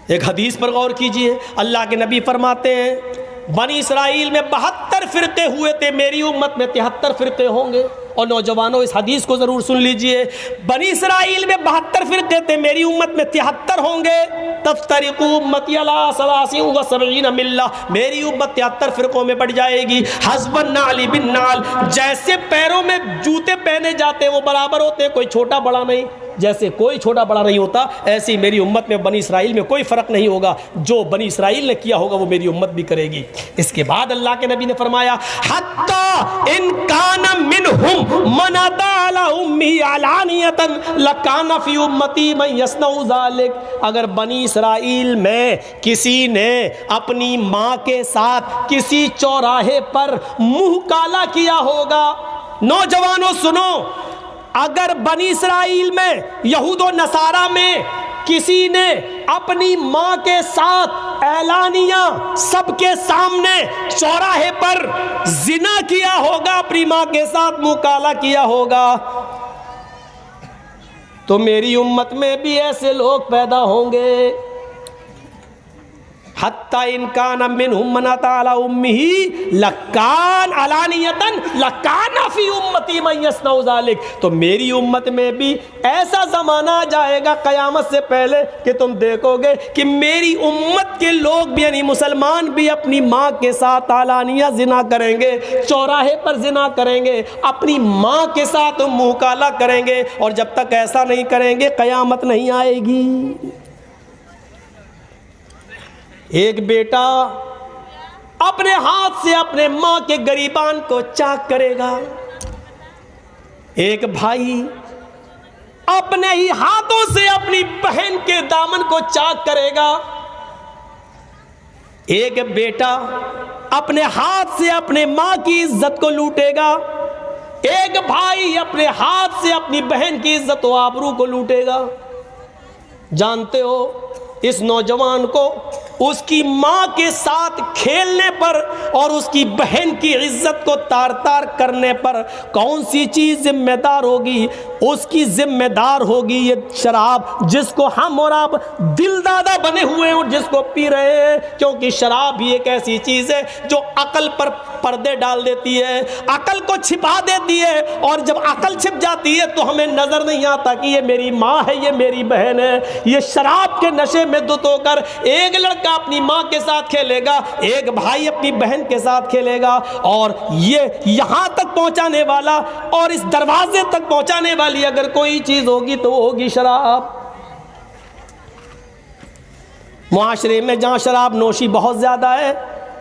ایک حدیث پر غور کیجئے، اللہ کے نبی فرماتے ہیں بنی اسرائیل میں 72 فرقے ہوئے تھے، میری امت میں 73 فرقے ہوں گے۔ اور نوجوانوں اس حدیث کو ضرور سن لیجئے، بنی اسرائیل میں 72 فرقے تھے، میری امت میں 73 ہوں گے۔ تفترق امتی علی 73 ملہ، میری امت 73 فرقوں میں بڑھ جائے گی۔ حسب النعل بالنعل، جیسے پیروں میں جوتے پہنے جاتے ہیں وہ برابر ہوتے ہیں، کوئی چھوٹا بڑا نہیں، جیسے کوئی چھوٹا بڑا نہیں ہوتا، ایسے ہی میری امت میں بنی اسرائیل میں کوئی فرق نہیں ہوگا، جو بنی اسرائیل نے کیا ہوگا وہ میری امت بھی کرے گی۔ اس کے بعد اللہ کے نبی نے فرمایا حتی ان کان منہم من اتی علی امی علانیتا لکان فی امتی من یصنع ذلک، اگر بنی اسرائیل میں کسی نے اپنی ماں کے ساتھ کسی چوراہے پر منہ کالا کیا ہوگا، نوجوانوں سنو، اگر بنی اسرائیل میں یہود و نصارہ میں کسی نے اپنی ماں کے ساتھ اعلانیہ سب کے سامنے چوراہے پر زنا کیا ہوگا، اپنی ماں کے ساتھ منہ کالا کیا ہوگا، تو میری امت میں بھی ایسے لوگ پیدا ہوں گے۔ حتی ان کان منہم من اتی علی امہ لکان علانیتا لکان فی امتی من یصنع ذلک، تو میری امت میں بھی ایسا زمانہ آ جائے گا قیامت سے پہلے کہ تم دیکھو گے کہ میری امت کے لوگ بھی یعنی مسلمان بھی اپنی ماں کے ساتھ علانیہ زنا کریں گے، چوراہے پر زنا کریں گے، اپنی ماں کے ساتھ منہ کالا کریں گے، اور جب تک ایسا نہیں کریں گے قیامت نہیں آئے گی۔ ایک بیٹا اپنے ہاتھ سے اپنے ماں کے گریبان کو چاک کرے گا، ایک بھائی اپنے ہی ہاتھوں سے اپنی بہن کے دامن کو چاک کرے گا، ایک بیٹا اپنے ہاتھ سے اپنے ماں کی عزت کو لوٹے گا، ایک بھائی اپنے ہاتھ سے اپنی بہن کی عزت و آبرو کو لوٹے گا۔ جانتے ہو اس نوجوان کو اس کی ماں کے ساتھ کھیلنے پر اور اس کی بہن کی عزت کو تار تار کرنے پر کون سی چیز ذمہ دار ہوگی؟ اس کی ذمہ دار ہوگی یہ شراب، جس کو ہم اور آپ دل دادا بنے ہوئے ہیں اور جس کو پی رہے ہیں، کیونکہ شراب ہی ایک ایسی چیز ہے جو عقل پر پردے ڈال دیتی ہے، عقل کو چھپا دیتی ہے، اور جب عقل چھپ جاتی ہے تو ہمیں نظر نہیں آتا کہ یہ میری ماں ہے، یہ میری بہن ہے۔ یہ شراب کے نشے میں دھت ہو کر ایک لڑکا اپنی ماں کے ساتھ کھیلے گا، ایک بھائی اپنی بہن کے ساتھ کھیلے گا، اور یہ یہاں تک پہنچانے والا اور اس دروازے تک پہنچانے والی اگر کوئی چیز ہوگی تو وہ ہوگی شراب۔ معاشرے میں جہاں شراب نوشی بہت زیادہ ہے،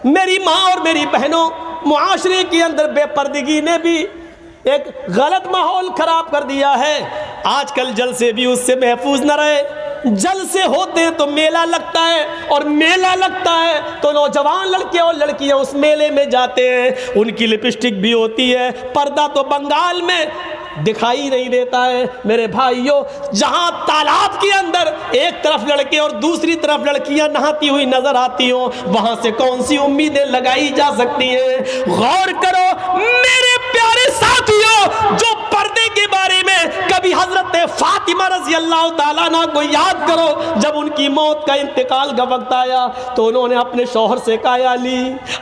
میری ماں اور میری بہنوں، معاشرے کے اندر بے پردگی نے بھی ایک غلط ماحول خراب کر دیا ہے۔ آج کل جلسے بھی اس سے محفوظ نہ رہے، جلسے ہوتے ہیں تو میلہ لگتا ہے، اور میلہ لگتا ہے تو نوجوان لڑکے اور لڑکیاں اس میلے میں جاتے ہیں، ان کی لپسٹک بھی ہوتی ہے، پردہ تو بنگال میں دکھائی نہیں دیتا ہے۔ میرے بھائیوں، جہاں تالاب کے اندر ایک طرف لڑکے اور دوسری طرف لڑکیاں نہاتی ہوئی نظر آتی ہوں، وہاں سے کون سی امیدیں لگائی جا سکتی ہیں؟ غور کرو میرے پیارے ساتھیوں، جو پردے کے بارے میں کبھی حضرت فاطمہ رضی اللہ تعالیٰ عنہ کو یاد کرو، جب ان کی موت کا انتقال کا وقت آیا تو انہوں نے اپنے شوہر سے کہا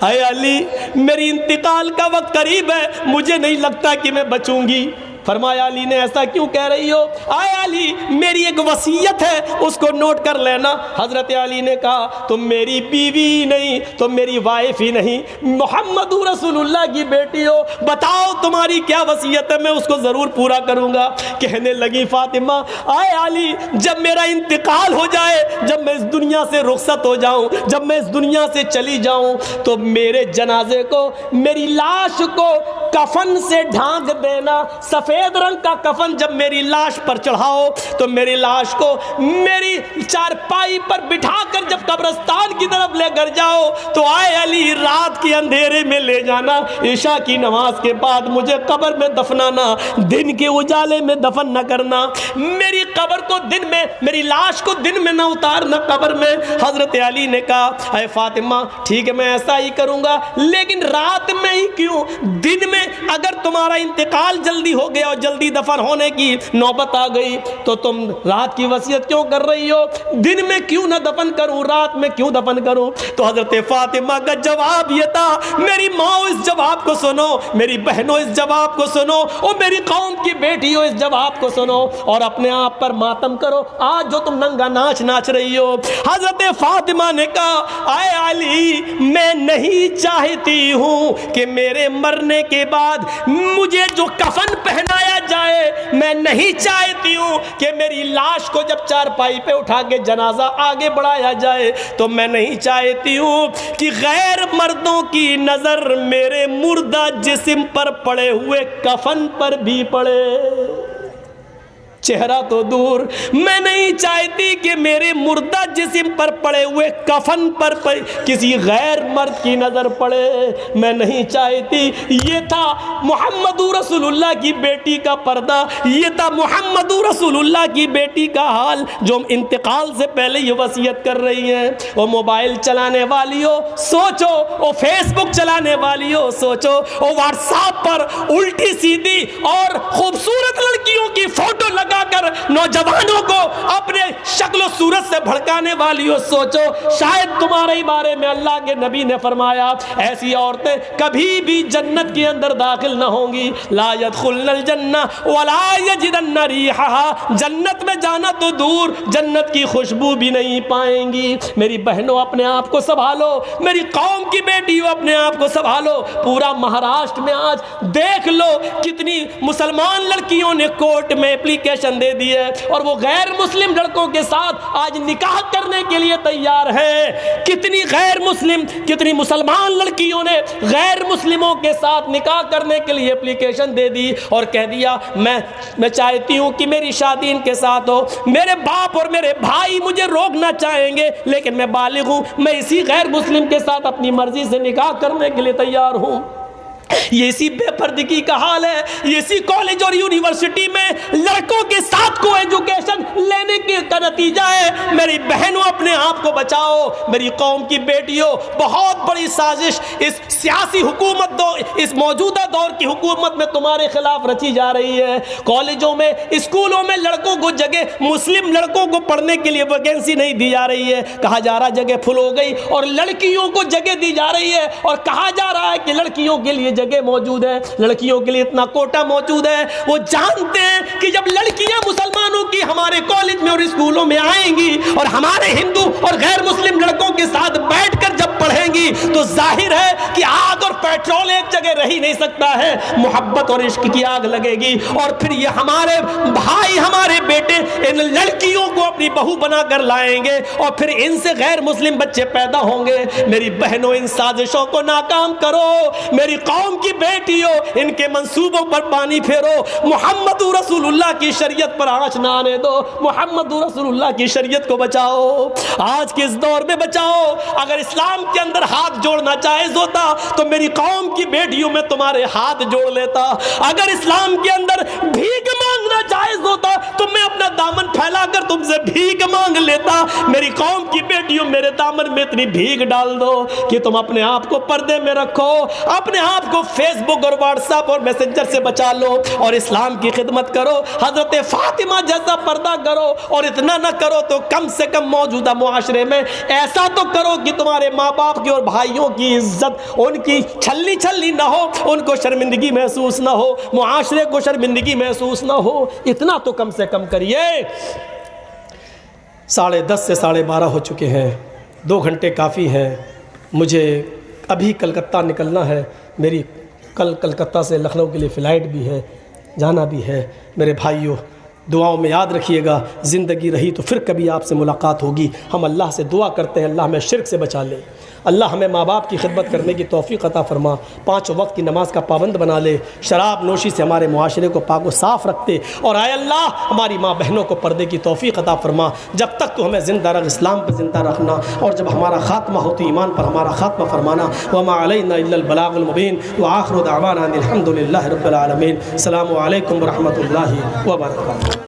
اے علی میری انتقال کا وقت قریب ہے، مجھے نہیں لگتا کہ میں بچوں گی۔ فرمایا علی نے ایسا کیوں کہہ رہی ہو؟ اے علی میری ایک وصیت ہے، اس کو نوٹ کر لینا۔ حضرت علی نے کہا تم میری بیوی نہیں، تم میری وائف ہی نہیں، محمد رسول اللہ کی بیٹی ہو، بتاؤ تمہاری کیا وصیت ہے، میں اس کو ضرور پورا کروں گا۔ کہنے لگی فاطمہ اے علی جب میرا انتقال ہو جائے، جب میں اس دنیا سے رخصت ہو جاؤں، جب میں اس دنیا سے چلی جاؤں، تو میرے جنازے کو، میری لاش کو کفن سے ڈھانک دینا، سفید رنگ کا کفن جب میری لاش پر چڑھاؤ تو میری لاش کو میری چارپائی پر بٹھا کر جب قبرستان کی طرف لے کر جاؤ تو اے علی رات کے اندھیرے میں لے جانا، عشاء کی نماز کے بعد مجھے قبر میں دفنانا، دن کے اجالے میں دفن نہ کرنا، میری قبر کو دن میں، میری لاش کو دن میں نہ اتارنا قبر میں۔ حضرت علی نے کہا اے فاطمہ ٹھیک ہے میں ایسا ہی کروں گا، لیکن رات میں ہی کیوں، دن میں اگر تمہارا انتقال جلدی ہو گیا گئے اور جلدی دفن ہونے کی نوبت آ گئی تو تم رات کی وصیت کیوں کر رہی ہو؟ دن میں کیوں نہ دفن کروں، رات میں کیوں دفن کروں؟ تو حضرت فاطمہ کا جواب یہ تھا، میری ماں اس جواب کو سنو، میری بہنوں اس جواب کو سنو، اور میری قوم کی بیٹیوں اس جواب کو سنو، اور اپنے آپ پر ماتم کرو آج جو تم ننگا ناچ ناچ رہی ہو۔ حضرت فاطمہ نے کہا، اے علی، میں نہیں چاہتی ہوں کہ میرے مرنے کے بعد مجھے جو کفن پہنایا جائے، میں نہیں چاہتی ہوں کہ میری لاش کو جب چارپائی پہ اٹھا کے جنازہ آگے بڑھایا جائے تو میں نہیں چاہتی ہوں کہ غیر مردوں کی نظر میرے مردہ جسم پر پڑے ہوئے کفن پر بھی پڑے۔ چہرہ تو دور، میں نہیں چاہتی کہ میرے مردہ جسم پر پڑے ہوئے کفن پر کسی غیر مرد کی نظر پڑے، میں نہیں چاہتی۔ یہ تھا محمد رسول اللہ کی بیٹی کا پردہ، یہ تھا محمد رسول اللہ کی بیٹی کا حال جو انتقال سے پہلے یہ وصیت کر رہی ہیں۔ وہ موبائل چلانے والی ہو سوچو، وہ فیس بک چلانے والی ہو سوچو، وہ واٹس ایپ پر الٹی سیدھی اور خوبصورت لڑکیوں کی فوٹو لگا کر نوجوانوں کو اپنے شکل و صورت سے بھڑکانے والی ہو سوچو، شاید تمہارے ہی بارے میں اللہ کے نبی نے فرمایا ایسی عورتیں کبھی بھی جنت کے اندر داخل نہ ہوں گی، لا يدخلن الجنہ ولا یجدن ریحہا، جنت میں جانا تو دور جنت کی خوشبو بھی نہیں پائیں گی۔ میری بہنوں اپنے آپ کو سنبھالو، میری قوم کی بیٹیوں اپنے آپ کو سنبھالو۔ پورا مہاراشٹر میں آج دیکھ لو کتنی مسلمان لڑکیوں نے کورٹ میں اپلیکیشن دے دی ہے اور وہ غیر مسلم لڑکوں کے ساتھ آج نکاح کرنے کے لیے تیار ہے۔ کتنی غیر مسلم، کتنی مسلمان لڑکیوں نے غیر مسلموں کے ساتھ نکاح کرنے کے لیے اپلیکیشن دے دی اور کہہ دیا میں چاہتی ہوں کہ میری شادی ان کے ساتھ ہو، میرے باپ اور میرے بھائی مجھے روکنا چاہیں گے لیکن میں بالغ ہوں، میں اسی غیر مسلم کے ساتھ اپنی مرضی سے نکاح کرنے کے لیے تیار ہوں۔ یہ اسی بے پردگی کا حال ہے، یہ اسی کالج اور یونیورسٹی میں لڑکوں کے ساتھ کو ایجوکیشن لینے کا نتیجہ ہے۔ میری بہنوں اپنے آپ کو بچاؤ، میری قوم کی بیٹیوں، بہت بڑی سازش اس سیاسی حکومت اس موجودہ دور کی حکومت میں تمہارے خلاف رچی جا رہی ہے۔ کالجوں میں، اسکولوں میں لڑکوں کو جگہ، مسلم لڑکوں کو پڑھنے کے لیے ویکینسی نہیں دی جا رہی ہے، کہا جا رہا جگہ فل ہو گئی، اور لڑکیوں کو جگہ دی جا رہی ہے اور کہا جا رہا ہے کہ لڑکیوں کے لیے جگہ موجود ہے، لڑکیوں کے لیے اتنا کوٹا موجود ہے۔ وہ جانتے ہیں کہ جب لڑکیاں مسلمانوں کی ہمارے کالج میں اور اسکولوں میں آئیں گی اور ہمارے ہندو اور غیر مسلم لڑکوں کے ساتھ بیٹھ کر جب پڑھیں گی تو ظاہر ہے کہ آگ اور پیٹرول ایک جگہ رہ ہی نہیں سکتا ہے، محبت اور عشق کی آگ لگے گی، اور پھر یہ ہمارے بھائی، ہمارے بیٹے ان لڑکیوں کو اپنی بہو بنا کر لائیں گے اور پھر ان سے غیر مسلم بچے پیدا ہوں گے۔ میری بہنوں ان سازشوں کو ناکام کرو، میری قوم کی بیٹیوں ان کے منصوبوں پر پانی پھیرو، محمد رسول اللہ کی شریعت پر آنچ نہ آنے دو، محمد رسول اللہ کی شریعت کو بچاؤ، آج کے اس دور میں بچاؤ۔ اگر اسلام کے اندر ہاتھ جوڑنا جائز ہوتا تو میری قوم کی بیٹیوں میں تمہارے ہاتھ جوڑ لیتا، اگر اسلام کے اندر بھیک مانگنا جائز ہوتا تو میں اپنا دامن پھیلا کر تم سے بھیک مانگ لیتا۔ میری قوم کی بیٹیوں میرے دامن میں اتنی بھیک ڈال دو کہ تم اپنے آپ کو پردے میں رکھو، اپنے آپ کو فیس بک اور واٹس ایپ اور میسنجر سے بچا لو اور اسلام کی خدمت کرو، حضرت فاطمہ جیسا پردہ کرو، اور اتنا نہ کرو تو کم سے کم موجودہ معاشرے میں ایسا تو کرو کہ تمہارے ماں باپ کی اور بھائیوں کی عزت ان کی چھلی چھلی نہ ہو، ان کو شرمندگی محسوس نہ ہو، معاشرے کو شرمندگی محسوس نہ ہو، اتنا تو کم سے کم کریے۔ 10:30 سے 12:30 ہو چکے ہیں، 2 گھنٹے کافی ہیں، مجھے ابھی کلکتہ نکلنا ہے، میری کل کلکتہ سے لکھنؤ کے لیے فلائٹ بھی ہے، جانا بھی ہے۔ میرے بھائیوں دعاؤں میں یاد رکھیے گا، زندگی رہی تو پھر کبھی آپ سے ملاقات ہوگی۔ ہم اللہ سے دعا کرتے ہیں اللہ ہمیں شرک سے بچا لے، اللہ ہمیں ماں باپ کی خدمت کرنے کی توفیق عطا فرما، 5 وقت کی نماز کا پابند بنا لے، شراب نوشی سے ہمارے معاشرے کو پاک و صاف رکھتے، اور اے اللہ ہماری ماں بہنوں کو پردے کی توفیق عطا فرما۔ جب تک تو ہمیں زندہ رکھ، اسلام پر زندہ رکھنا، اور جب ہمارا خاتمہ ہو تو ایمان پر ہمارا خاتمہ فرمانا۔ وما علینا الا البلاغ المبین، وآخر دعوانا ان الحمد للہ رب العالمین۔ السلام علیکم ورحمۃ اللہ وبرکاتہ۔